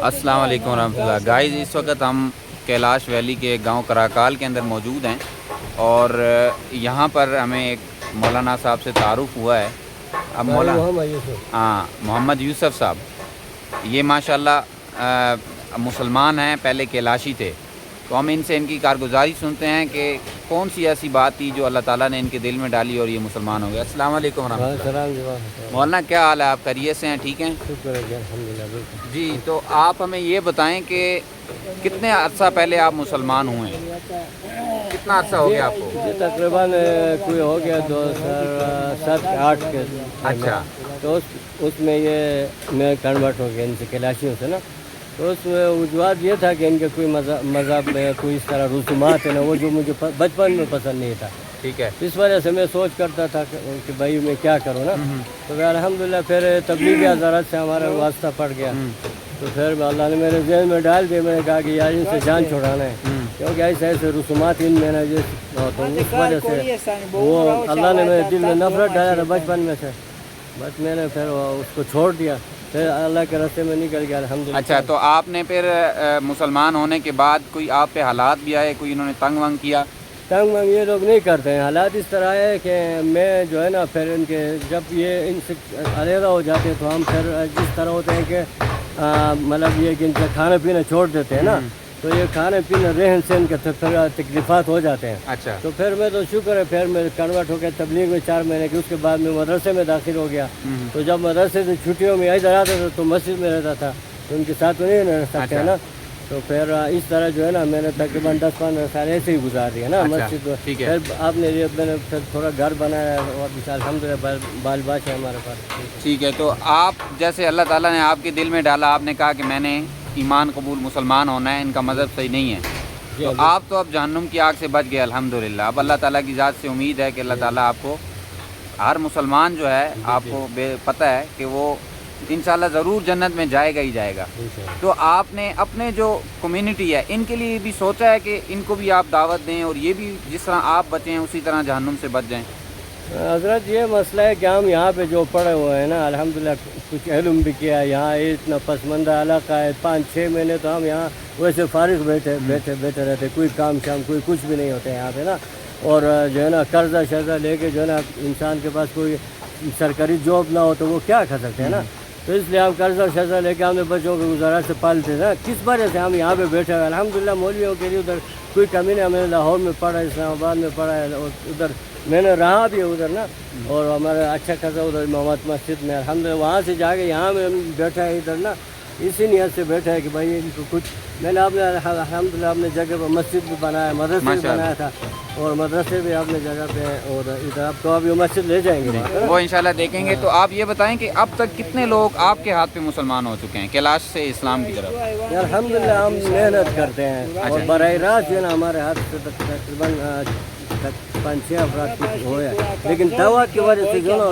السلام علیکم ورحمۃ اللہ. گائز اس وقت ہم کیلاش ویلی کے گاؤں کراکال کے اندر موجود ہیں اور یہاں پر ہمیں ایک مولانا صاحب سے تعارف ہوا ہے. اب محمد یوسف صاحب یہ ماشاءاللہ مسلمان ہیں، پہلے کیلاشی تھے. تو ہم ان سے ان کی کارگزاری سنتے ہیں کہ کون سی ایسی بات تھی جو اللہ تعالیٰ نے ان کے دل میں ڈالی اور یہ مسلمان ہو گئے. السلام علیکم ورحمۃ اللہ. مولانا کیا حال ہے؟ آپ خیریت سے ہیں؟ ٹھیک ہیں؟ شکر ہے الحمدللہ. جی تو آپ ہمیں یہ بتائیں کہ کتنے عرصہ پہلے آپ مسلمان ہوئے ہیں؟ کتنا عرصہ ہو گیا آپ کو؟ یہ تقریباً کوئی ہو گیا 2007-8 کے. اچھا. تو اس میں یہ میں کنورٹ ہو گیا ان سے کیلاشیوں سے نا. تو اس میں وجوہات یہ تھا کہ ان کے کوئی مذہب میں کوئی اس طرح رسومات ہے نا وہ جو مجھے بچپن میں پسند نہیں تھا. ٹھیک ہے. اس وجہ سے میں سوچ کرتا تھا کہ بھائی میں کیا کروں نا. تو الحمدللہ پھر تبلیغی حضرات سے ہمارا واسطہ پڑ گیا. تو پھر اللہ نے میرے ذہن میں ڈال دیا. میں نے کہا کہ یار ان سے جان چھڑانا ہے کیونکہ ایسے ایسے رسومات ان میں نا تو اس وجہ سے وہ اللہ نے میرے دل میں نفرت ڈالا تھا بچپن میں سے. بس میں نے پھر اس کو چھوڑ دیا. پھر اللہ کے راستے میں نکل گیا الحمدللہ. اچھا تو آپ نے پھر مسلمان ہونے کے بعد کوئی آپ پہ حالات بھی آئے، کوئی انہوں نے تنگ ونگ کیا؟ تنگ ونگ یہ لوگ نہیں کرتے ہیں. حالات اس طرح ہے کہ میں جو ہے نا پھر ان کے جب یہ ان سے علیحدہ ہو جاتے ہیں تو ہم پھر جس طرح ہوتے ہیں کہ مطلب یہ کہ ان کا کھانا پینا چھوڑ دیتے ہیں نا. تو یہ کھانے پینے رہن سہن کے پھر تکلیفات ہو جاتے ہیں. اچھا. تو پھر میں تو شکر ہے پھر میں کنورٹ ہو گیا تبلیغ میں 4 مہینے کے. اس کے بعد میں مدرسے میں داخل ہو گیا. تو جب مدرسے سے چھٹیوں میں ادھر آتا تھا تو مسجد میں رہتا تھا. تو ان کے ساتھ تو نہیں رہ سکتے نا. تو پھر اس طرح جو ہے نا میں نے تقریباً 10-15 سال ایسے ہی گزار دیا نا مسجد میں. پھر آپ نے میں نے پھر تھوڑا گھر بنایا اور الحمدللہ بال باش ہے ہمارے پاس. ٹھیک ہے. تو آپ جیسے اللہ تعالیٰ نے آپ کے دل میں ڈالا، آپ نے کہا کہ میں نے ایمان قبول مسلمان ہونا ہے، ان کا مذہب صحیح نہیں ہے. تو آپ تو اب جہنم کی آگ سے بچ گئے الحمدللہ. اب اللہ تعالیٰ کی ذات سے امید ہے کہ اللہ تعالیٰ آپ کو، ہر مسلمان جو ہے آپ کو پتہ ہے کہ وہ انشاءاللہ ضرور جنت میں جائے گا ہی جائے گا. تو آپ نے اپنے جو کمیونٹی ہے ان کے لیے بھی سوچا ہے کہ ان کو بھی آپ دعوت دیں اور یہ بھی جس طرح آپ بچیں اسی طرح جہنم سے بچ جائیں؟ حضرت یہ مسئلہ ہے کہ ہم یہاں پہ جو پڑے ہوئے ہیں نا الحمدللہ کچھ علم بھی کیا ہے. یہاں اتنا پسماندہ علاقہ ہے. 5-6 مہینے تو ہم یہاں ویسے فارغ بیٹھے رہتے. کوئی کام شام کوئی کچھ بھی نہیں ہوتے یہاں پہ نا. اور جو ہے نا قرضہ شرضہ لے کے جو ہے نا انسان کے پاس کوئی سرکاری جاب نہ ہو تو وہ کیا کر سکتے ہیں نا. تو اس لیے ہم قرضہ شرضہ لے کے ہم نے بچوں کو گزارا سے پالتے ہیں نا. کس وجہ سے ہم یہاں پہ بیٹھے ہوئے الحمدللہ. مولویوں کے لیے ادھر کوئی کمی نہیں. ہم نے لاہور میں پڑھا ہے، اسلام آباد میں پڑھا ہے اور ادھر میں نے رہا بھی ادھر نا. اور ہمارا اچھا خاصا ادھر امامات مسجد میں الحمدللہ. وہاں سے جا کے یہاں میں بیٹھا ہے ادھر نا. اسی نیت سے بیٹھا ہے کہ بھائی ان کو کچھ میں نے اپنے الحمدللہ اپنے جگہ پر مسجد بھی بنایا، مدرسے بھی بنایا تھا اور مدرسے بھی اپنے جگہ پہ. اور ادھر اب تو اب یہ مسجد لے جائیں گے وہ انشاءاللہ دیکھیں گے. تو آپ یہ بتائیں کہ اب تک کتنے لوگ آپ کے ہاتھ پہ مسلمان ہو چکے ہیں کیلاش سے اسلام کی طرف؟ الحمدللہ ہم محنت کرتے ہیں اور براہ راست جو ہے نا ہمارے ہاتھ سے تقریباً 5-6 افراد کچھ ہوئے ہیں. لیکن دعوت کی وجہ سے جو نا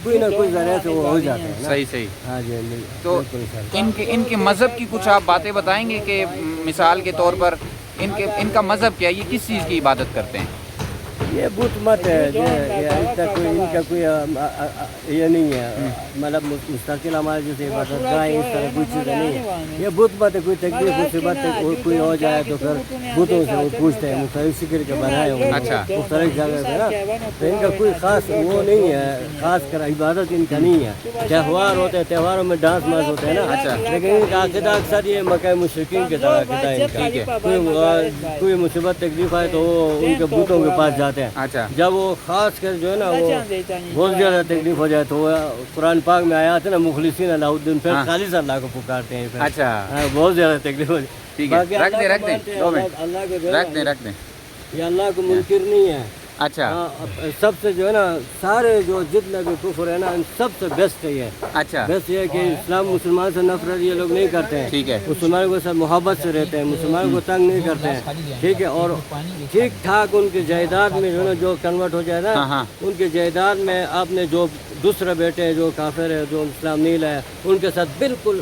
کوئی نہ کوئی ذریعے سے وہ ہو جاتے ہیں. صحیح. ہاں جی. تو ان کے مذہب کی کچھ آپ باتیں بتائیں گے کہ مثال کے طور پر ان کا مذہب کیا ہے؟ یہ کس چیز کی عبادت کرتے ہیں؟ یہ بت مت ہے. ان کا کوئی یہ نہیں ہے مطلب مستقل ہمارے جیسے عبادت گاہیں اس طرح کوئی چیزیں نہیں ہے. یہ بت مت ہے. کوئی تکلیف مصیبت کوئی ہو جائے تو پھر بتوں سے وہ پوچھتے ہیں. مختلف فکر کے بنائے ہوئے مختلف جگہ پہ نا. تو ان کا کوئی خاص وہ نہیں ہے. خاص کر عبادت ان کا نہیں ہے. تہوار ہوتے ہیں، تہواروں میں ڈانس ماس ہوتے ہیں نا. لیکن ان کا عقیدہ اکثر یہ مکہ مشرکین کے طرح عقیدہ ہے. کوئی مصیبت تکلیف آئے تو وہ ان کے بتوں کے پاس جاتے ہیں. جب وہ خاص کر جو ہے نا وہ بہت زیادہ تکلیف ہو جائے تو وہ قرآن پاک میں آیا تھا نا مخلصین اللہ الدین پھر خالص اللہ کو پکارتے ہیں. بہت زیادہ تکلیف ہو جائے. رکھ دیں. یہ اللہ کو منکر نہیں ہے. اچھا. سب سے جو ہے نا سارے جو جتنے بھی کفر ہے نا ان سب سے بیسٹ ہے یہ. اچھا. بیسٹ یہ کہ اسلام مسلمان سے نفرت یہ لوگ نہیں کرتے ہیں. ٹھیک ہے. مسلمان کو سب محبت سے رہتے ہیں. مسلمان کو تنگ نہیں کرتے ہیں. ٹھیک ہے. اور ٹھیک ٹھاک ان کی جائیداد میں جو ہے نا جو کنورٹ ہو جائے نا ان کی جائیداد میں آپ نے جو دوسرے بیٹے ہیں جو کافر ہے جو اسلام نہیں لایا ان کے ساتھ بالکل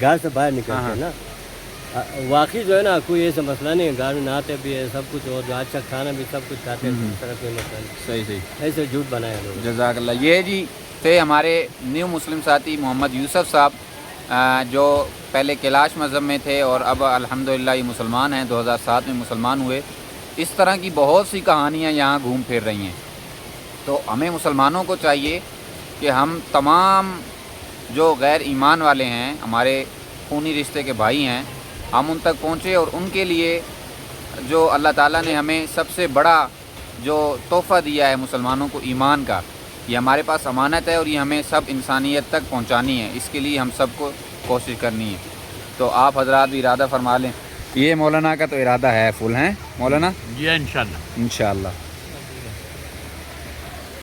گھر سے باہر نکلتے ہاں، ہیں نا، واقعی جو ہے نا کوئی ایسا مسئلہ نہیں ہے، گھر میں نہاتے بھی ہے سب کچھ، اور جو اچھا کھانا بھی سب کچھ کھاتے ہیں، اس طرح کوئی مسئلہ نہیں، صحیح صحیح، ایسے جھوٹ بنایا لوگ۔ جزاک اللہ۔ یہ جی تھے ہمارے نیو مسلم ساتھی محمد یوسف صاحب، جو پہلے کیلاش مذہب میں تھے اور اب الحمدللہ یہ مسلمان ہیں، 2007 میں مسلمان ہوئے۔ اس طرح کی بہت سی کہانیاں یہاں گھوم پھر رہی ہیں۔ تو ہمیں مسلمانوں کو چاہیے کہ ہم تمام جو غیر ایمان والے ہیں، ہمارے خونی رشتے کے بھائی ہیں، ہم ان تک پہنچے اور ان کے لیے جو اللہ تعالیٰ نے ہمیں سب سے بڑا جو تحفہ دیا ہے مسلمانوں کو، ایمان کا، یہ ہمارے پاس امانت ہے اور یہ ہمیں سب انسانیت تک پہنچانی ہے۔ اس کے لیے ہم سب کو کوشش کرنی ہے۔ تو آپ حضرات بھی ارادہ فرما لیں۔ یہ مولانا کا تو ارادہ ہے فل ہیں مولانا، جی انشاءاللہ۔ انشاءاللہ۔